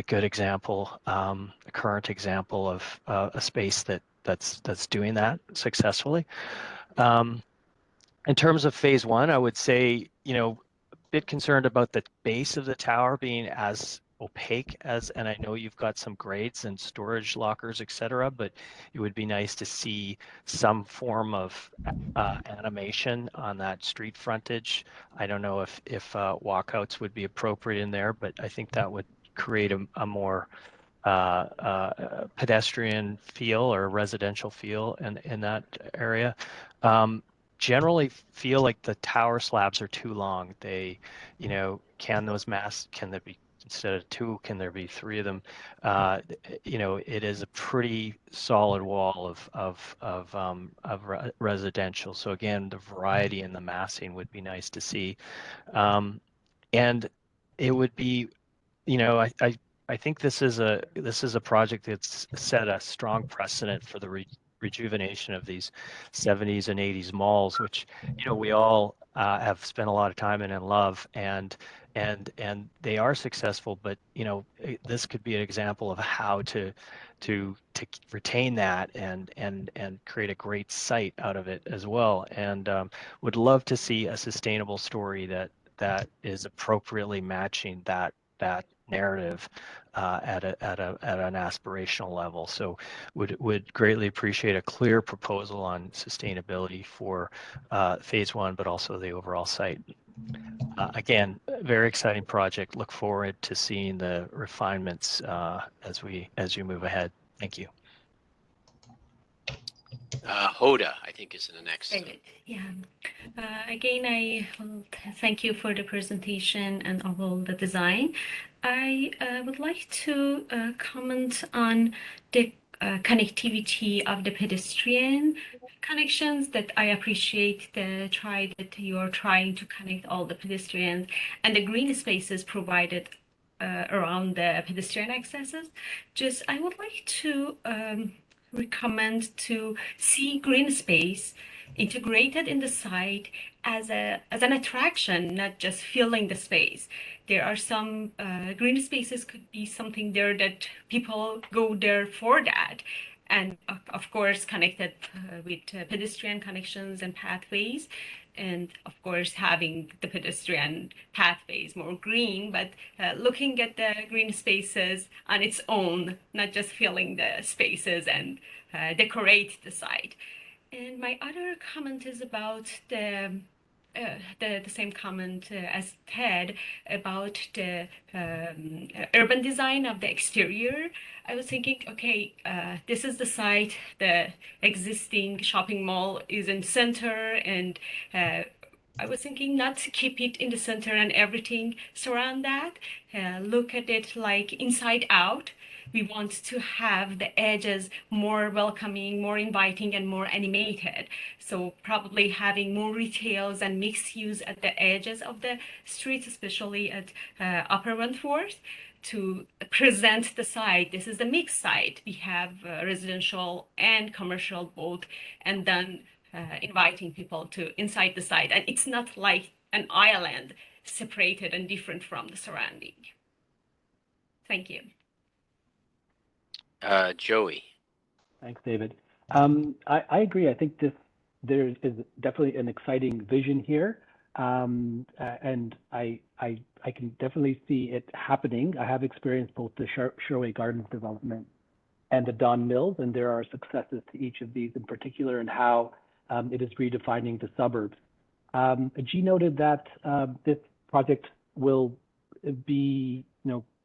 good example, a current example of a space that's doing that successfully. In terms of phase one, I would say, you know, a bit concerned about the base of the tower being as opaque as, and I know you've got some grades and storage lockers, etc., but it would be nice to see some form of animation on that street frontage. I don't know if walkouts would be appropriate in there, but I think that would create a more pedestrian feel or residential feel in that area. Generally feel like the tower slabs are too long. They, you know, can there be, instead of two, can there be three of them? You know, it is a pretty solid wall of residential. So again, the variety in the massing would be nice to see. And it would be, you know, I think this is a project that's set a strong precedent for the rejuvenation of these 70s and 80s malls, which, you know, we all have spent a lot of time in and love, and they are successful. But, you know, this could be an example of how to retain that and create a great site out of it as well. And would love to see a sustainable story that is appropriately matching that narrative at an aspirational level. So would greatly appreciate a clear proposal on sustainability for phase one, but also the overall site. Again, very exciting project. Look forward to seeing the refinements as you move ahead. Thank you. Hoda, I think, is in the next. Great. Yeah. Again, I thank you for the presentation and all the design. I would like to comment on the connectivity of the pedestrian connections that I appreciate the try that you're trying to connect all the pedestrians and the green spaces provided around the pedestrian accesses. Just I would like to recommend to see green space integrated in the site as an attraction, not just filling the space. There are some green spaces could be something there that people go there for that. And of course, connected with pedestrian connections and pathways. And of course, having the pedestrian pathways more green, but looking at the green spaces on its own, not just filling the spaces and decorate the site. And my other comment is about the same comment as Ted about the urban design of the exterior. I was thinking, okay, this is the site, the existing shopping mall is in center, and I was thinking not to keep it in the center and everything surround that. Look at it like inside out. We want to have the edges more welcoming, more inviting, and more animated. So probably having more retails and mixed use at the edges of the streets, especially at Upper Wentworth, to present the site. This is the mixed site. We have residential and commercial both, and then inviting people to inside the site. And it's not like an island separated and different from the surrounding. Thank you. Joey. Thanks, David. I agree. I think there is definitely an exciting vision here, and I can definitely see it happening. I have experienced both the Sherway Gardens development and the Don Mills, and there are successes to each of these in particular, and how it is redefining the suburbs. G noted that this project will be,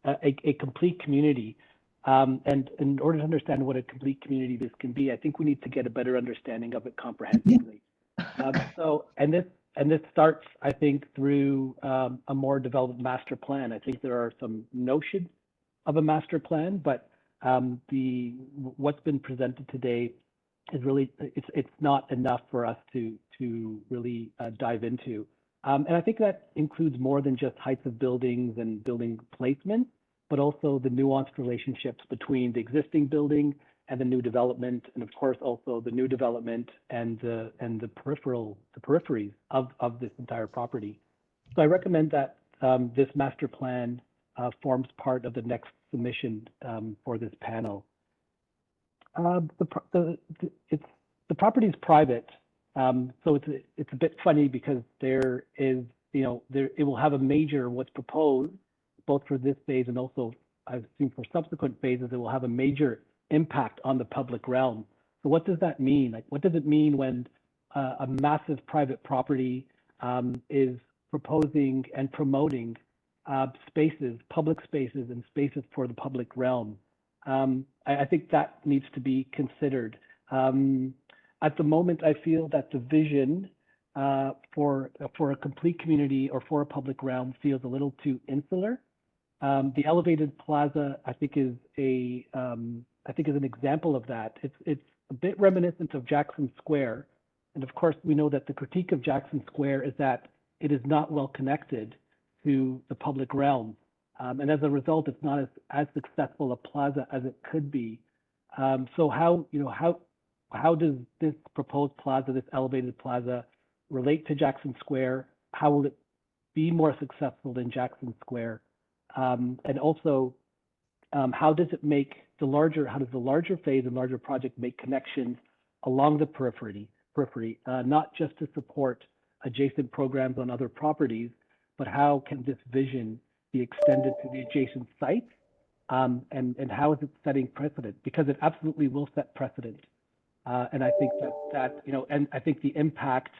a complete community. And in order to understand what a complete community this can be, I think we need to get a better understanding of it comprehensively. And this starts, I think, through a more developed master plan. I think there are some notions of a master plan, but what's been presented today is really, it's not enough for us to really dive into. And I think that includes more than just heights of buildings and building placement, but also the nuanced relationships between the existing building and the new development, and of course also the new development and the peripheries of this entire property. So I recommend that this master plan forms part of the next submission for this panel. The property is private, so it's a bit funny because there is, it will have a major, what's proposed, both for this phase and also, I assume, for subsequent phases, it will have a major impact on the public realm. So what does that mean? Like, what does it mean when a massive private property is proposing and promoting spaces, public spaces, and spaces for the public realm? I think that needs to be considered. At the moment, I feel that the vision for a complete community or for a public realm feels a little too insular. The elevated plaza, I think, is an example of that. It's a bit reminiscent of Jackson Square, and of course, we know that the critique of Jackson Square is that it is not well connected to the public realm, and as a result, it's not as successful a plaza as it could be. So how does this proposed plaza, this elevated plaza, relate to Jackson Square? How will it be more successful than Jackson Square? And also, how does the larger phase and larger project make connections along the periphery, not just to support adjacent programs on other properties, but how can this vision be extended to the adjacent sites? And how is it setting precedent? Because it absolutely will set precedent. And I think and I think the impact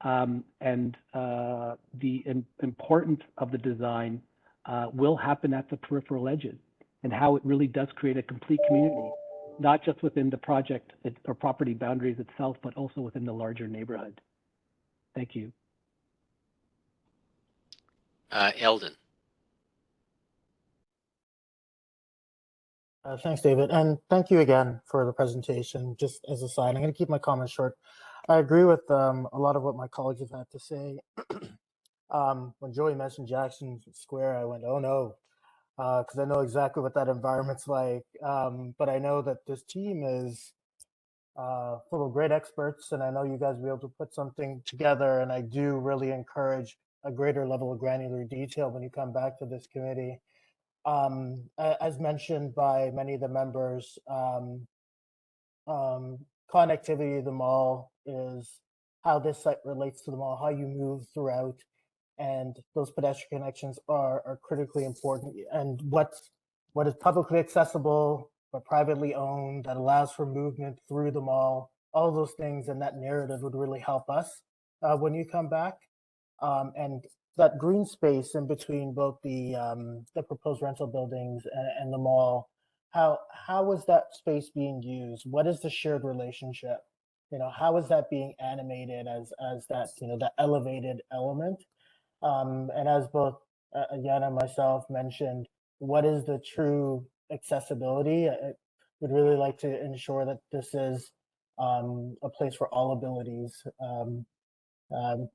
and the importance of the design will happen at the peripheral edges, and how it really does create a complete community, not just within the project or property boundaries itself, but also within the larger neighborhood. Thank you. Eldon. Thanks, David, and thank you again for the presentation. Just as a side, I'm going to keep my comments short. I agree with a lot of what my colleagues have had to say. When Joey mentioned Jackson Square, I went, oh no, because I know exactly what that environment's like. But I know that this team is full of great experts, and I know you guys will be able to put something together. And I do really encourage a greater level of granular detail when you come back to this committee. As mentioned by many of the members, connectivity to the mall is how this site relates to the mall, how you move throughout, and those pedestrian connections are critically important. And what is publicly accessible but privately owned that allows for movement through the mall, all those things and that narrative would really help us when you come back. And that green space in between both the proposed rental buildings and the mall, how is that space being used? What is the shared relationship? You know, how is that being animated as that, you know, that elevated element? And as both Yana and myself mentioned, what is the true accessibility? I would really like to ensure that this is a place for all abilities.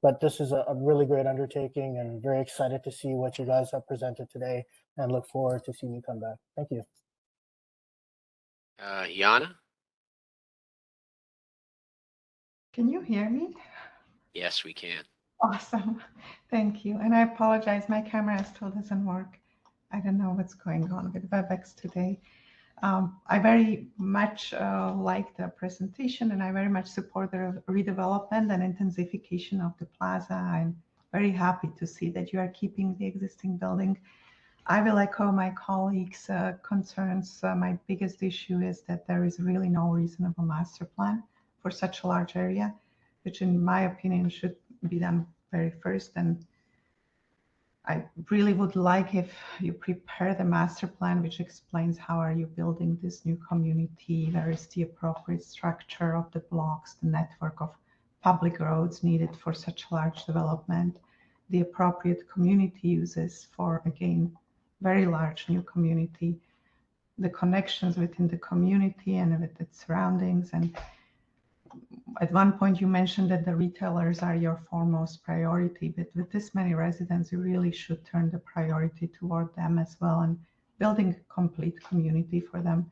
But this is a really great undertaking, and very excited to see what you guys have presented today, and look forward to seeing you come back. Thank you. Yana? Can you hear me? Yes, we can. Awesome. Thank you. And I apologize, my camera still doesn't work. I don't know what's going on with WebEx today. I very much like the presentation, and I very much support the redevelopment and intensification of the plaza. I'm very happy to see that you are keeping the existing building. I will echo my colleagues' concerns. My biggest issue is that there is really no reasonable master plan for such a large area, which in my opinion should be done very first. And I really would like if you prepare the master plan, which explains how are you building this new community, where is the appropriate structure of the blocks, the network of public roads needed for such a large development, the appropriate community uses for, again, very large new community, the connections within the community and with its surroundings. And at one point you mentioned that the retailers are your foremost priority, but with this many residents, you really should turn the priority toward them as well and building a complete community for them.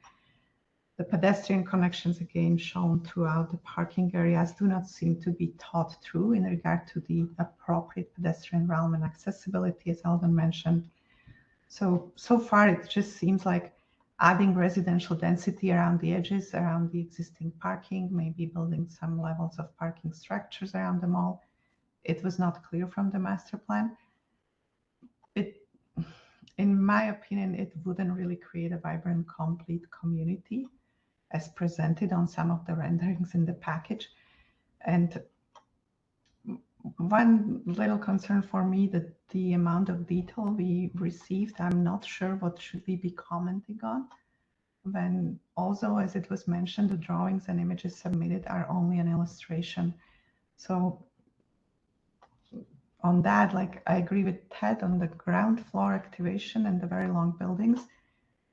The pedestrian connections, again, shown throughout the parking areas, do not seem to be thought through in regard to the appropriate pedestrian realm and accessibility, as Eldon mentioned. So far, it just seems like adding residential density around the edges, around the existing parking, maybe building some levels of parking structures around the mall. It was not clear from the master plan. In my opinion, it wouldn't really create a vibrant, complete community as presented on some of the renderings in the package. And one little concern for me, that the amount of detail we received, I'm not sure what should we be commenting on, when also, as it was mentioned, the drawings and images submitted are only an illustration. So on that, like, I agree with Ted on the ground floor activation and the very long buildings,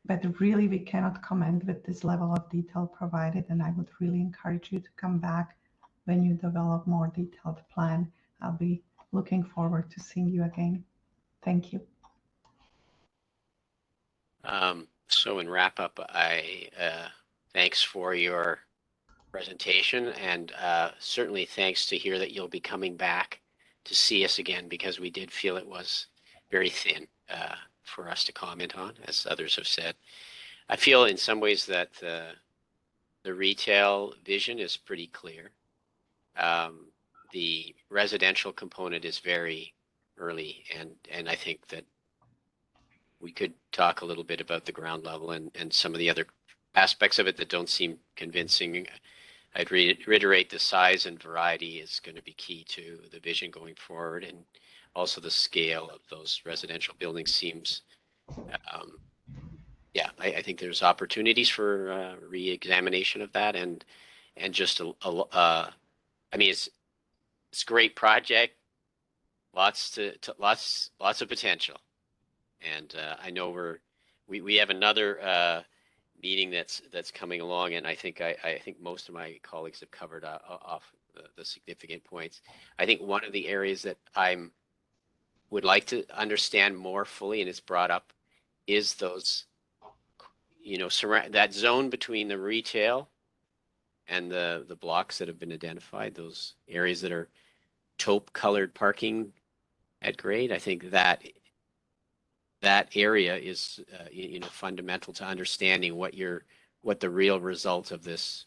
but really we cannot comment with this level of detail provided, and I would really encourage you to come back when you develop more detailed plan. I'll be looking forward to seeing you again. Thank you. So in wrap up, thanks for your presentation, and certainly thanks to hear that you'll be coming back to see us again, because we did feel it was very thin for us to comment on, as others have said. I feel in some ways that the retail vision is pretty clear. The residential component is very early, and I think that we could talk a little bit about the ground level and some of the other aspects of it that don't seem convincing. I'd reiterate the size and variety is going to be key to the vision going forward, and also the scale of those residential buildings seems, yeah, I think there's opportunities for re-examination of that, and just I mean, it's a great project, lots of potential, and I know we have another meeting that's coming along, and I think most of my colleagues have covered off the significant points. I think one of the areas that would like to understand more fully, and it's brought up, is those, that zone between the retail and the blocks that have been identified, those areas that are taupe colored parking at grade. I think that area is fundamental to understanding what the real result of this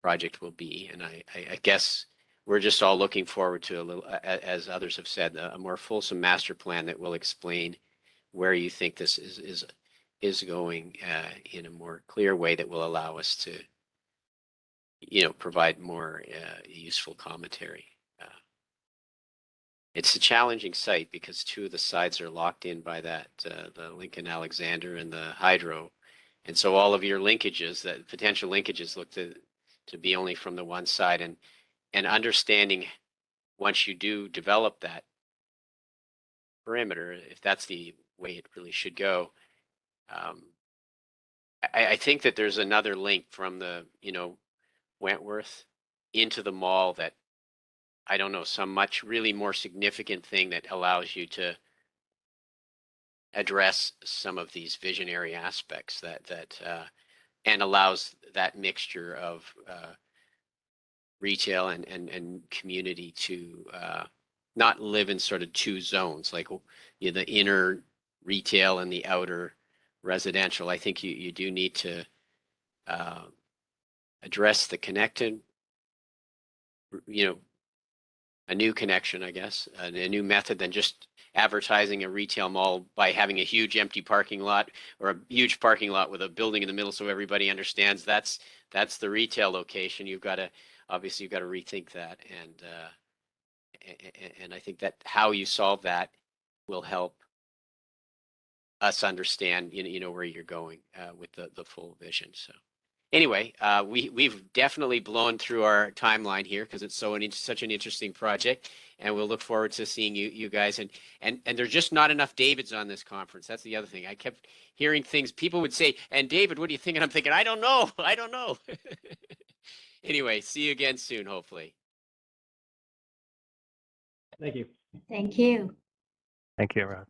project will be. And I guess we're just all looking forward to a little, as others have said, a more fulsome master plan that will explain where you think this is going in a more clear way that will allow us to provide more useful commentary. It's a challenging site because two of the sides are locked in by that the Lincoln Alexander and the Hydro, and so all of your linkages, that potential linkages, look to be only from the one side, and understanding once you do develop that perimeter, if that's the way it really should go. I think that there's another link from the Wentworth into the mall that, I don't know, some much really more significant thing that allows you to address some of these visionary aspects that and allows that mixture of retail and community to not live in sort of two zones, like the inner retail and the outer residential. I think you do need to address the connected, a new connection, I guess, a new method than just advertising a retail mall by having a huge empty parking lot or a huge parking lot with a building in the middle so everybody understands that's the retail location. Obviously you've got to rethink that, and I think that how you solve that will help us understand where you're going with the full vision. So anyway, we've definitely blown through our timeline here because it's such an interesting project, and we'll look forward to seeing you guys. And there's just not enough Davids on this conference. That's the other thing. I kept hearing things. People would say, "And David, what do you think?" And I'm thinking, I don't know. Anyway, see you again soon, hopefully. Thank you. Thank you. Thank you, everyone.